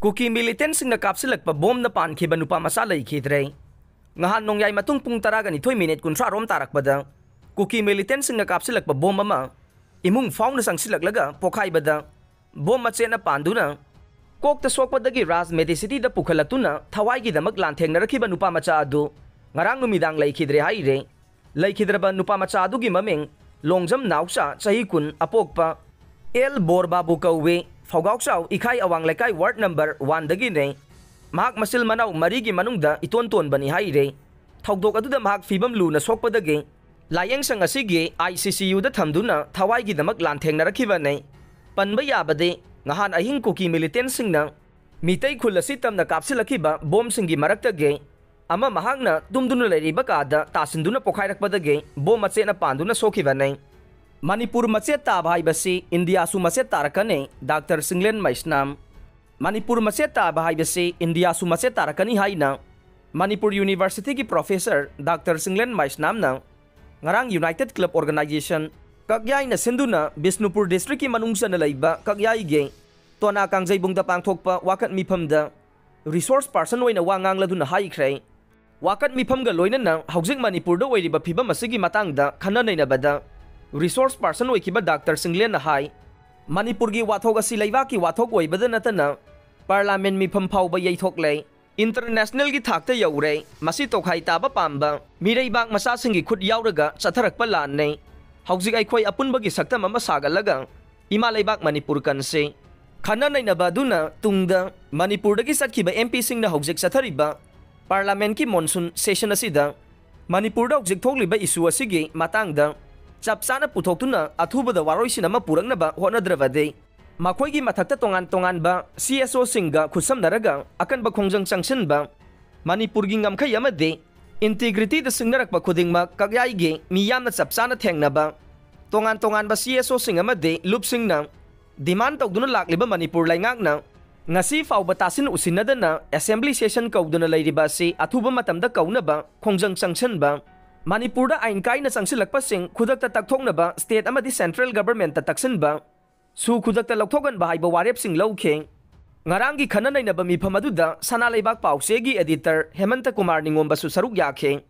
Cookie मिलिटेंट्सना कापसिलक्पा बोमना पानखिबा नुपा मचा लैखिद्रे ngahan nongyay matung pung taraga ni 2 minute kun rom tarakbada kuki militantsingna kapsilakpa bom ama imung fauna sangsilaklaga pokhaibada bom machena panduna kokta sokpadagi ras medicity da pukhalatuna thawai gi damak lanthengna rakhiba nupa macha adu ngarang numidang laikhidre haire laikhidraba nupa macha adu gi mameng longjam nausa chahi kun apokpa el borbabu kauwe phogauchau ikhai awang lekai ward number 1 dagi ne mahak masil manau mari gi manungda iton ton bani haire thogdok aduda mahak fibam lu na sokpadagi layeng sang asigi ICCU da thamduna thawai gi damak lanthengna rakhiba ne panba yabade ngahan ahing kuki militant singna mitay khulasi tamna kapsilakhiba bom singi maraktage ama mahakna dumduna leiriba kada tasinduna pokhairakpadage bom machena panduna sokhiba ne Manipur macet ta bhai basi India su macet tarakane Dr. Singlen Maisnam Manipur macet ta bhai basi India su macet tarakani haina Manipur University ki professor Dr. Singlen Maisnam na ngarang United Club Organization kagyay na sinduna Bisnupur district ki manungsa na laiba kagyay ge tona kang jaybung da pangthokpa wakat miphamda resource person oina wangang laduna haikhrei wakat mifam ga loina na haujik Manipur da oiriba phibam asigi matangda khana naina bada resource person oikiba Dr. Singlen na hai Manipur gi wathok asi laiba ki wathok oibada natana parliament mifam phauba yaithoklei international gi thakta yaure masi tokhai taba pamba mirei bak masa singi khut yauraga chatharakpa lan nei haujik aikhoi apunba gi saktam ama sagalaga ima leibak Manipur kanse khana naina baduna tungda Manipur dagi satkiba MP singna haujik chathariba parliament ki monsoon session asida Manipur da haujik thokliba issue asigi matangda chapsana puthokuna athubada waroisina ma purangnaba honadravade makhoi gi mathakta tongan ba CSO singa khusam naraga akan ba khongjang changsin ba Manipur gi ngamkhai amade integrity da singnarak ba khudingma kagyai ge miyamna chapsana thengnaba tongan ba CSO sing amade lupsingna demand tawduna lakliba Manipur laingakna ngasi fawba tasin usinadana assembly session kauduna leiriba si athuba matamda kaunaba khongjang changsin ba Manipur da ain kaina changsilakpa sing khudakta takthoknaba state amadi central government ta taksin ba su khudakta lokhogan ba haiba warep sing laukheng ngarangi khana naina ba mifam aduda sana leibak pause gi editor Hemanta Kumar Ningomba su saruk yakheng